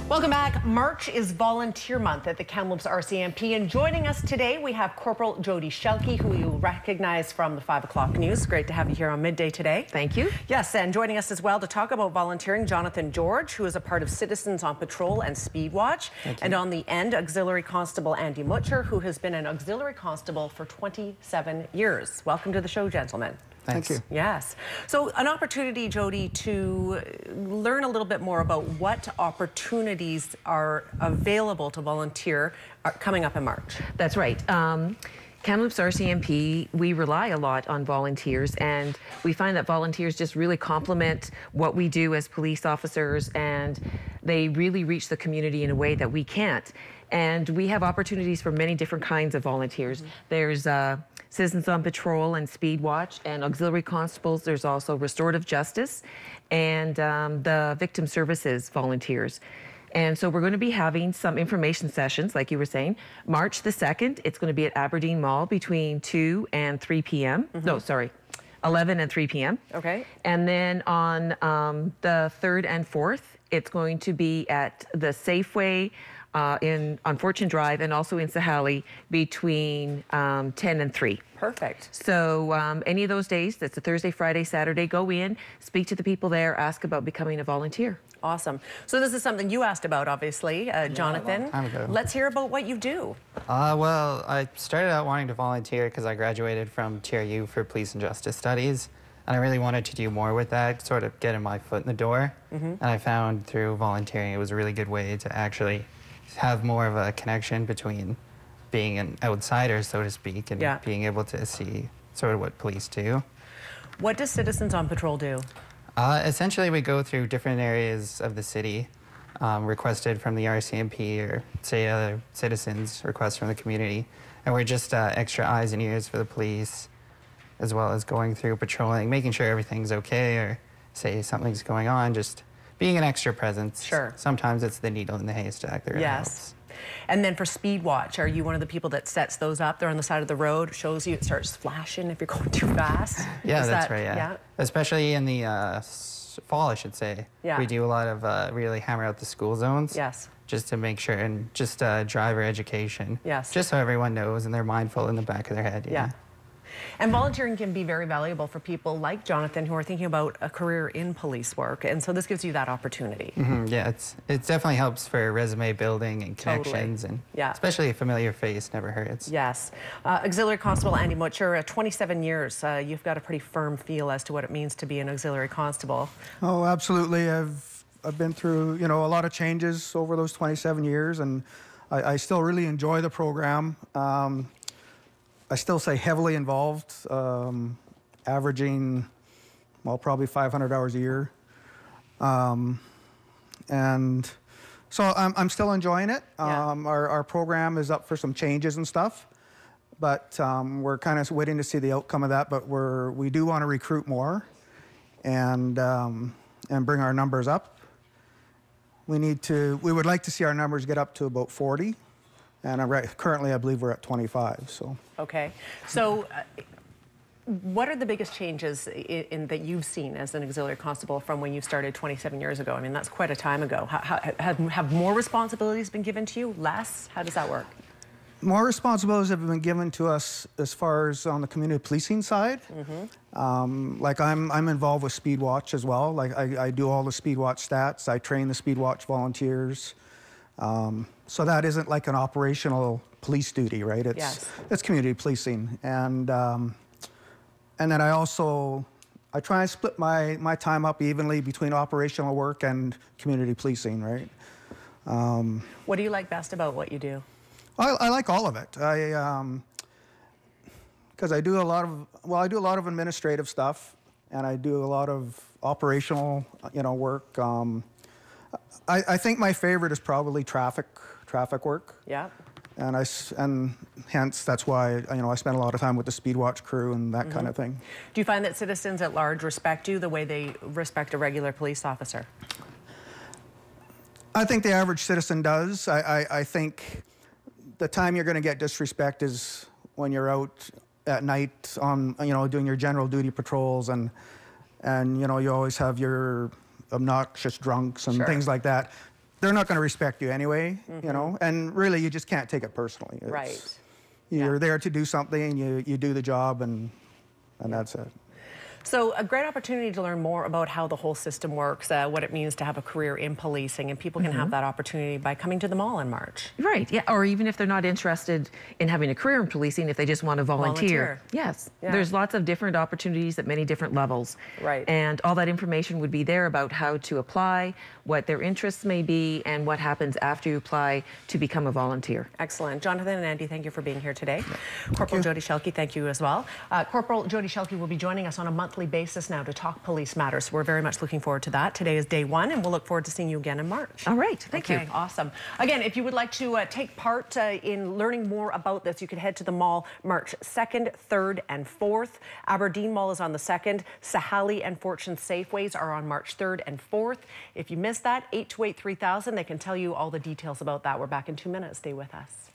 Welcome back. March is Volunteer Month at the Kamloops RCMP, and joining us today we have Corporal Jody Shelkey, who you'll recognize from the 5 o'clock news. Great to have you here on Midday today. Thank you. Yes, and joining us as well to talk about volunteering, Jonathan George, who is a part of Citizens on Patrol and Speed Watch. And on the end, Auxiliary Constable Andy Mutcher, who has been an auxiliary constable for 27 years. Welcome to the show, gentlemen. Thank you. Yes. So an opportunity, Jody, to learn a little bit more about what opportunities are available to volunteer coming up in March. That's right. Kamloops RCMP, we rely a lot on volunteers, and we find that volunteers just really complement what we do as police officers, and they really reach the community in a way that we can't. And we have opportunities for many different kinds of volunteers. There's Citizens on Patrol and Speed Watch and auxiliary constables. There's also restorative justice and the victim services volunteers. And so we're going to be having some information sessions, like you were saying. March the 2nd, it's going to be at Aberdeen Mall between 2 and 3 p.m. No, sorry, 11 and 3 p.m. Okay. And then on the 3rd and 4th, it's going to be at the Safeway on Fortune Drive and also in Sahali between 10 and 3. Perfect. So any of those days, that's a Thursday, Friday, Saturday, go in, speak to the people there, ask about becoming a volunteer. Awesome. So this is something you asked about, obviously, Jonathan. Let's hear about what you do. Well, I started out wanting to volunteer because I graduated from TRU for Police and Justice Studies, and I really wanted to do more with that, sort of getting my foot in the door. And I found through volunteering it was a really good way to actually have more of a connection between being an outsider, so to speak, and being able to see sort of what police do. What does Citizens on Patrol do? Essentially, we go through different areas of the city, requested from the RCMP or, say, other citizens, requests from the community. And we're just extra eyes and ears for the police, as well as going through patrolling, making sure everything's okay, or say something's going on, just being an extra presence. Sure. Sometimes it's the needle in the haystack that really helps. And then for Speed Watch, are you one of the people that sets those up? They're on the side of the road, shows you, it starts flashing if you're going too fast. Yeah, that's right, yeah. Especially in the fall, I should say. Yeah. We do a lot of really hammer out the school zones. Yes. Just to make sure, and just driver education. Yes. Just so everyone knows and they're mindful in the back of their head. Yeah. And volunteering can be very valuable for people like Jonathan who are thinking about a career in police work, and so this gives you that opportunity. Yeah, it definitely helps for resume building and connections, and especially a familiar face never hurts. Yes. Auxiliary Constable Andy Mutcher, 27 years. You've got a pretty firm feel as to what it means to be an auxiliary constable. Oh, absolutely. I've been through, you know, a lot of changes over those 27 years, and I still really enjoy the program. I still say heavily involved, averaging, well, probably 500 hours a year. And so I'm still enjoying it. Our program is up for some changes and stuff, but we're kind of waiting to see the outcome of that, but we do want to recruit more and bring our numbers up. We would like to see our numbers get up to about 40. And currently, I believe we're at 25. So. Okay. So, what are the biggest changes that you've seen as an auxiliary constable from when you started 27 years ago? I mean, that's quite a time ago. Have more responsibilities been given to you? Less? How does that work? More responsibilities have been given to us as far as on the community policing side. Like I'm involved with Speed Watch as well. Like I do all the Speed Watch stats. I train the Speed Watch volunteers. So that isn't like an operational police duty, right? It's community policing, and then I try and split my time up evenly between operational work and community policing, right? What do you like best about what you do? I like all of it. Because I do a lot of administrative stuff, and I do a lot of operational, work. I think my favorite is probably traffic work. Yeah. And hence that's why I spend a lot of time with the Speed Watch crew and that kind of thing. Do you find that citizens at large respect you the way they respect a regular police officer? I think the average citizen does. I think the time you're going to get disrespect is when you're out at night on doing your general duty patrols, and you always have your obnoxious drunks and things like that. they're not going to respect you anyway, you know, and really you just can't take it personally. Right. You're there to do something, you do the job, and that's it. So a great opportunity to learn more about how the whole system works, what it means to have a career in policing, and people can have that opportunity by coming to the mall in March. Right, yeah, or even if they're not interested in having a career in policing, if they just want to volunteer. Yes, there's lots of different opportunities at many different levels. Right. And all that information would be there about how to apply, what their interests may be, and what happens after you apply to become a volunteer. Excellent. Jonathan and Andy, thank you for being here today. Corporal Jody Schelke, thank you as well. Corporal Jody Schelke will be joining us on a monthly basis now to talk police matters. We're very much looking forward to that. Today is day 1, and we'll look forward to seeing you again in March. All right. Thank you. Awesome. Again, if you would like to take part in learning more about this, you can head to the mall March 2nd, 3rd, and 4th. Aberdeen Mall is on the 2nd. Sahali and Fortune Safeways are on March 3rd and 4th. If you missed that, 828-3000, they can tell you all the details about that. We're back in 2 minutes. Stay with us.